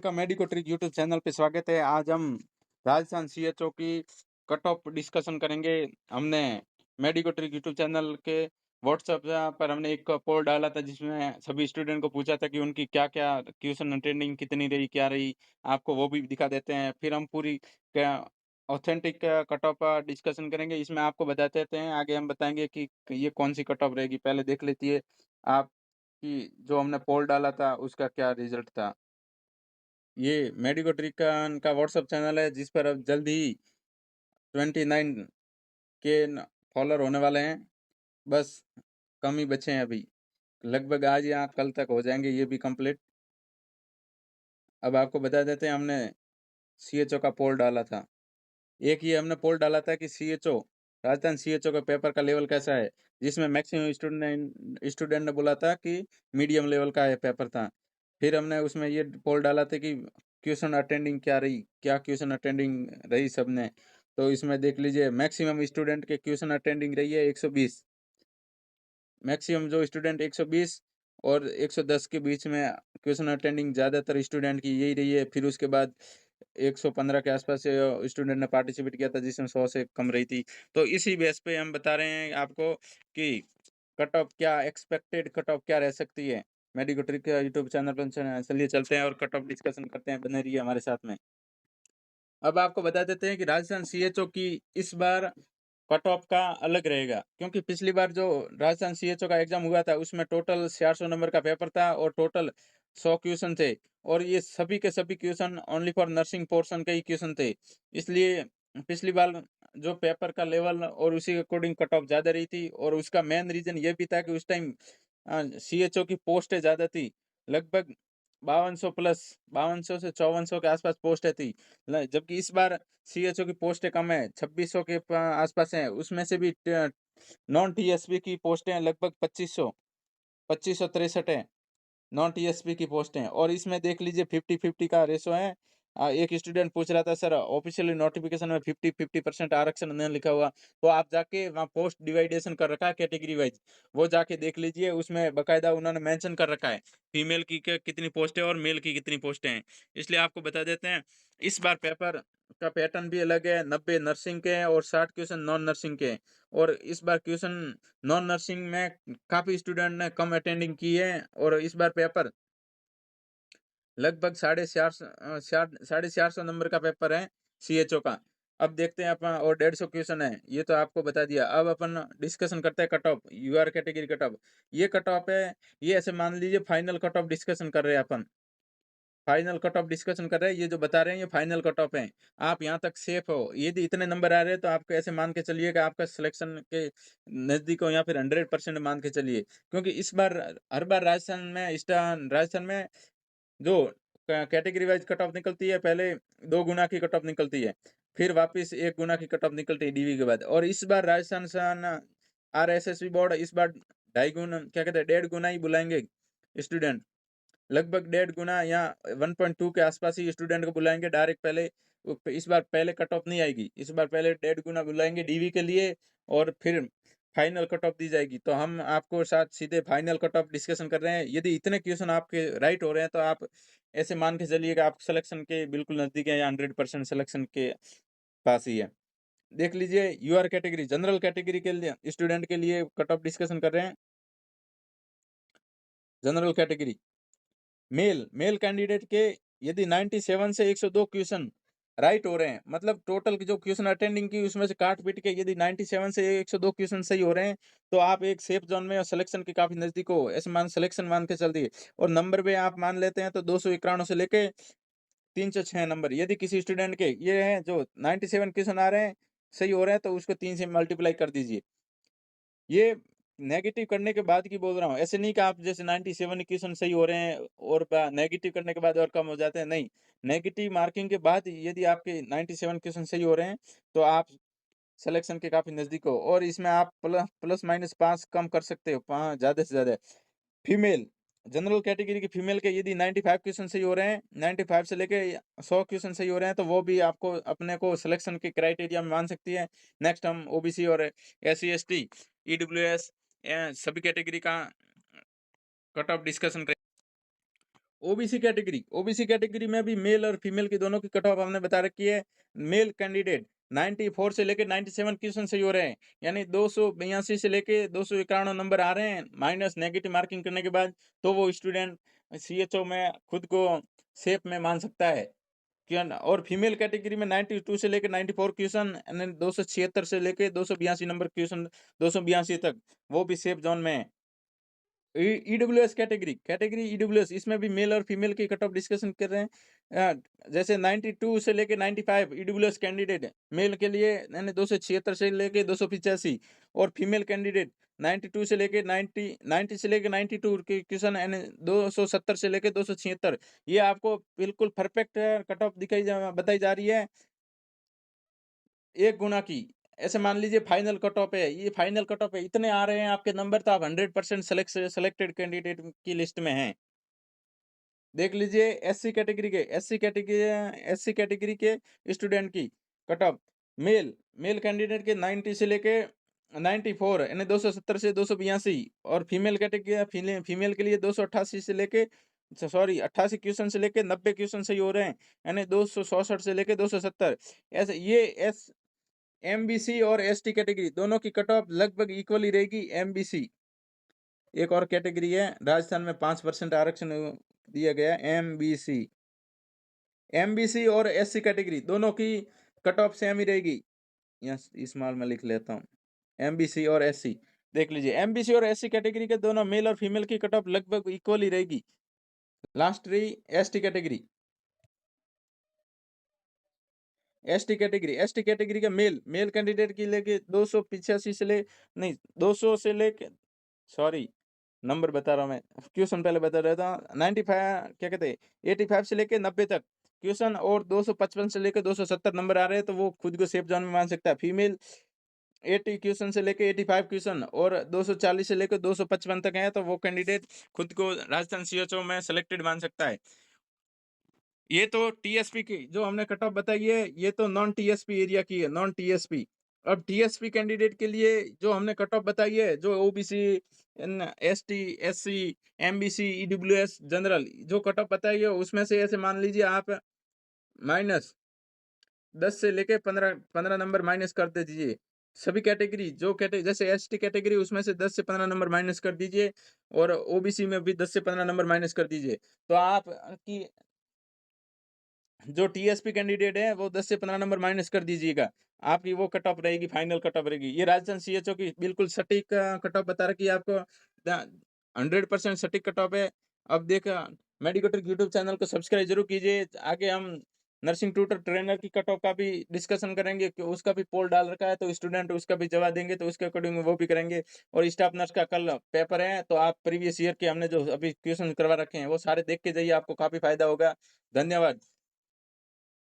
का medico trick YouTube channel पे स्वागत है। आज हम राजस्थान सीएचओ की कट ऑफ डिस्कशन करेंगे। हमने मेडिको ट्रिक यूट्यूब चैनल के व्हाट्सएप पर हमने एक पोल डाला था जिसमें सभी स्टूडेंट को पूछा था कि उनकी क्या-क्या क्वेश्चन अटेंडिंग कितनी रही, क्या रही, आपको वो भी दिखा देते हैं। फिर हम पूरी क्या ऑथेंटिक कट ऑफ डिस्कशन करेंगे। इसमें आपको बता देते हैं, आगे हम बताएँगे कि ये कौन-सी कट ऑफ रहेगी। पहले देख लीजिए आप कि जो हमने पोल डाला था उसका क्या रिज़ल्ट था। ये मेडिको ट्रिकन का व्हाट्सएप चैनल है जिस पर अब जल्द ही 29 के फॉलोअर होने वाले हैं। बस कम ही बचे हैं अभी। लगभग आज या कल तक हो जाएंगे ये भी कंप्लीट। अब आपको बता देते हैं हमने सीएचओ का पोल डाला था। एक ये हमने पोल डाला था कि सीएचओ राजस्थान सीएचओ का पेपर का लेवल कैसा है, जिसमें मैक्सिमम स्टूडेंट ने बोला था कि मीडियम लेवल का ये पेपर था। फिर हमने उसमें ये पोल डाला था कि क्वेश्चन अटेंडिंग क्या रही, क्या क्वेश्चन अटेंडिंग रही सबने। तो इसमें देख लीजिए मैक्सिमम स्टूडेंट के क्वेश्चन अटेंडिंग रही है 120। मैक्सिमम जो स्टूडेंट 120 और 110 के बीच में क्वेश्चन अटेंडिंग ज़्यादातर स्टूडेंट की यही रही है। फिर उसके बाद 115 के आसपास स्टूडेंट ने पार्टिसिपेट किया था जिसमें 100 से कम रही थी। तो इसी बेस पे हम बता रहे हैं आपको कि कट ऑफ क्या एक्सपेक्टेड कट ऑफ क्या रह सकती है। मेडिको ट्रिक यूट्यूब चैनल पर चलिए चलते हैं और कट ऑफ डिस्कशन करते हैं, बने रहिए हमारे साथ में। अब आपको बता देते हैं कि राजस्थान सीएचओ की इस बार कट ऑफ का अलग रहेगा, क्योंकि पिछली बार जो राजस्थान सीएचओ का एग्जाम हुआ था उसमें टोटल 400 नंबर का पेपर था और टोटल 100 क्वेश्चन थे। और ये सभी के सभी question only for nursing portion के ही क्वेश्चन थे। इसलिए पिछली बार जो पेपर का लेवल और उसी के अकॉर्डिंग कट ऑफ ज़्यादा रही थी। और उसका मेन रीज़न ये भी था कि उस टाइम सीएचओ की पोस्टें ज़्यादा थी। लगभग 5200 प्लस 5200 से 5400 के आसपास पोस्टें थी। जबकि इस बार सीएचओ की पोस्टें कम है, 2600 के आसपास हैं। उसमें से भी नॉन टीएसपी की पोस्टें लगभग 2563 है। नॉन टीएसपी की पोस्टें। और इसमें देख लीजिए 50-50 का रेशो है। एक स्टूडेंट पूछ रहा था सर ऑफिशियली नोटिफिकेशन में 50-50% आरक्षण नहीं लिखा हुआ। तो आप जाके वहाँ पोस्ट डिवाइडेशन कर रखा है कैटेगरी वाइज, वो जाके देख लीजिए। उसमें बकायदा उन्होंने मेंशन कर रखा है फीमेल की कितनी पोस्टें और मेल की कितनी पोस्टें हैं। इसलिए आपको बता देते हैं इस बार पेपर का पैटर्न भी अलग है। 90 नर्सिंग के हैं और 60 क्वेश्चन नॉन नर्सिंग के हैं। और इस बार क्वेश्चन नॉन नर्सिंग में काफ़ी स्टूडेंट ने कम अटेंडिंग की है। और इस बार पेपर लगभग साढ़े 400 नंबर का पेपर है सीएचओ का। अब देखते हैं अपन, और 150 क्वेश्चन है, ये तो आपको बता दिया। अब अपन डिस्कशन करते हैं cut off, UR category cut off. ये कट ऑफ है, ये ऐसे मान लीजिए फाइनल कट ऑफ डिस्कशन कर रहे हैं अपन। फाइनल कट ऑफ डिस्कशन कर रहे हैं, ये जो बता रहे हैं ये फाइनल कट ऑफ है। आप यहाँ तक सेफ हो, यदि इतने नंबर आ रहे हैं तो आपको ऐसे मान के चलिए कि आपका सिलेक्शन के नज़दीक हो या फिर 100% मान के चलिए। क्योंकि इस बार हर बार राजस्थान में जो कैटेगरी वाइज कट ऑफ निकलती है, पहले 2 गुना की कट ऑफ निकलती है, फिर वापस 1 गुना की कट ऑफ निकलती है डीवी के बाद। और इस बार राजस्थान सन आरएसएसबी बोर्ड इस बार 2.5 गुना, क्या कहते हैं, 1.5 गुना ही बुलाएंगे स्टूडेंट। लगभग 1.5 गुना या 1.2 के आसपास ही स्टूडेंट को बुलाएंगे डायरेक्ट। पहले इस बार पहले कट ऑफ नहीं आएगी, इस बार पहले 1.5 गुना बुलाएंगे डीवी के लिए और फिर फाइनल कट ऑफ दी जाएगी। तो हम आपको साथ सीधे फाइनल कट ऑफ डिस्कशन कर रहे हैं। यदि इतने क्वेश्चन आपके राइट हो रहे हैं तो आप ऐसे मान के चलिएगा आप सिलेक्शन के बिल्कुल नज़दीक है या 100% सिलेक्शन के पास ही है। देख लीजिए यूआर कैटेगरी, जनरल कैटेगरी के लिए स्टूडेंट के लिए कट ऑफ डिस्कशन कर रहे हैं। जनरल कैटेगरी मेल कैंडिडेट के यदि 97 से 102 क्वेश्चन राइट हो रहे हैं, मतलब टोटल जो क्वेश्चन अटेंडिंग की उसमें से काट पीट के यदि 97 से 102 क्वेश्चन सही हो रहे हैं, तो आप एक सेफ जोन में और सिलेक्शन के काफी नजदीक हो, ऐसे मान सिलेक्शन मान के चल दिए। और नंबर पे आप मान लेते हैं तो 291 से लेके 306 नंबर। यदि किसी स्टूडेंट के ये हैं जो 97 क्वेश्चन आ रहे हैं, सही हो रहे हैं, तो उसको 3 से मल्टीप्लाई कर दीजिए। ये नेगेटिव करने के बाद की बोल रहा हूँ। ऐसे नहीं कि आप जैसे 97 इक्वेशन सही हो रहे हैं और नेगेटिव करने के बाद और कम हो जाते हैं, नहीं। नेगेटिव मार्किंग के बाद यदि आपके 97 क्वेश्चन सही हो रहे हैं, तो आप सिलेक्शन के काफ़ी नज़दीक हो। और इसमें आप प्लस माइनस 5 कम कर सकते हो, 5 ज़्यादा से ज़्यादा। फीमेल जनरल कैटेगरी की फीमेल के यदि 95 क्वेश्चन सही हो रहे हैं, 95 से लेके 100 क्वेश्चन सही हो रहे हैं, तो वो भी आपको अपने को सिलेक्शन के क्राइटेरिया में मान सकती है। नेक्स्ट हम ओबीसी और एससी एसटी ईडब्ल्यूएस सभी कैटेगरी का कट ऑफ डिस्कशन करें। ओबीसी कैटेगरी में भी मेल और फीमेल की दोनों की कट ऑफ हमने बता रखी है। मेल कैंडिडेट 94 से लेके 97 क्वेश्चन सही हो रहे हैं, यानी 282 से लेके 291 नंबर आ रहे हैं माइनस नेगेटिव मार्किंग करने के बाद, तो वो स्टूडेंट सीएचओ में खुद को सेफ में मान सकता है। क्या और फीमेल कैटेगरी में 92 से लेके 94 क्वेश्चन, 276 से लेके 282 नंबर क्वेश्चन 282 तक, वो भी सेफ जोन में है। ईडब्ल्यूएस कैटेगरी ईडब्ल्यूएस, इसमें भी मेल और फीमेल की कट ऑफ डिस्कशन कर रहे हैं। जैसे 92 से लेके 95 ईडब्ल्यूएस कैंडिडेट मेल के लिए 276 से लेके 285, और फीमेल कैंडिडेट 92 से लेके 90 से लेके 92 के क्वेश्चन 270 से लेके 276। ये आपको बिल्कुल परफेक्ट कट ऑफ बताई जा रही है 1 गुना की। ऐसे मान लीजिए फाइनल कट ऑफ है, ये फाइनल कट ऑफ है, इतने आ रहे हैं आपके नंबर, तो आप 100% सेलेक्टेड कैंडिडेट की लिस्ट में हैं। देख लीजिए एससी कैटेगरी के स्टूडेंट की कट ऑफ, मेल कैंडिडेट के 90 से लेके 94 यानी 270 से 282, और फीमेल के लिए 288 से लेके 88 क्वेश्चन से लेके 90 क्वेश्चन सही हो रहे हैं, यानी 266 से लेके 270। ऐसे ये एमबीसी और एसटी कैटेगरी दोनों की कट ऑफ लगभग इक्वल ही रहेगी। एमबीसी एक और कैटेगरी है, राजस्थान में 5% आरक्षण दिया गया। एमबीसी और एससी कैटेगरी दोनों की कट ऑफ सेम ही रहेगी। यहाँ स्मॉल में लिख लेता हूँ, एमबीसी और एससी। देख लीजिए एमबीसी और एससी कैटेगरी के दोनों मेल और फीमेल की कट ऑफ लगभग इक्वल ही रहेगी। लास्ट रही एसटी कैटेगरी। एसटी कैटेगरी का मेल कैंडिडेट की लेके 285 से ले नहीं 200 से लेके, सॉरी नंबर बता रहा हूँ मैं, क्वेश्चन पहले बता रहा था। 95 क्या कहते हैं 85 से लेके 90 तक क्वेश्चन, और 255 से लेके 270 नंबर आ रहे हैं, तो वो खुद को सेफ जोन में मान सकता है। फीमेल 80 क्वेश्चन से लेके 85 क्वेश्चन और 240 से लेकर 255 तक है, तो वो कैंडिडेट खुद को राजस्थान सीएचओ में सेलेक्टेड मान सकता है। ये तो टीएसपी की जो हमने कट ऑफ बताई है, ये तो नॉन टीएसपी एरिया की है, नॉन टीएसपी। अब टीएसपी कैंडिडेट के लिए जो हमने कट ऑफ बताई है, जो OBC, ST, SC, MBC, EWS general जो कट ऑफ बताई है, उसमें से ऐसे मान लीजिए आप माइनस 10 से लेके 15 नंबर माइनस कर दे दीजिए। सभी कैटेगरी जो कैटेगरी जैसे एसटी कैटेगरी, उसमें से 10 से 15 नंबर माइनस कर दीजिए, और ओबीसी में भी 10 से 15 नंबर माइनस कर दीजिए, तो आप की जो टीएसपी कैंडिडेट है वो 10 से 15 नंबर माइनस कर दीजिएगा, आपकी वो कट ऑफ रहेगी, फाइनल कट ऑफ रहेगी। ये राजस्थान सीएचओ की बिल्कुल सटीक कट ऑफ बता रखी है आपको, 100% सटीक कट ऑफ है। अब देखा मेडिकोटेक यूट्यूब चैनल को सब्सक्राइब जरूर कीजिए। आगे हम नर्सिंग ट्यूटर ट्रेनर की कट ऑफ का भी डिस्कशन करेंगे, कि उसका भी पोल डाल रखा है, तो स्टूडेंट उसका भी जवाब देंगे, तो उसके अकॉर्डिंग वो भी करेंगे। और स्टाफ नर्स का कल पेपर है, तो आप प्रीवियस ईयर के हमने जो अभी क्वेश्चन करवा रखे हैं वो सारे देख के जाइए, आपको काफी फायदा होगा। धन्यवाद।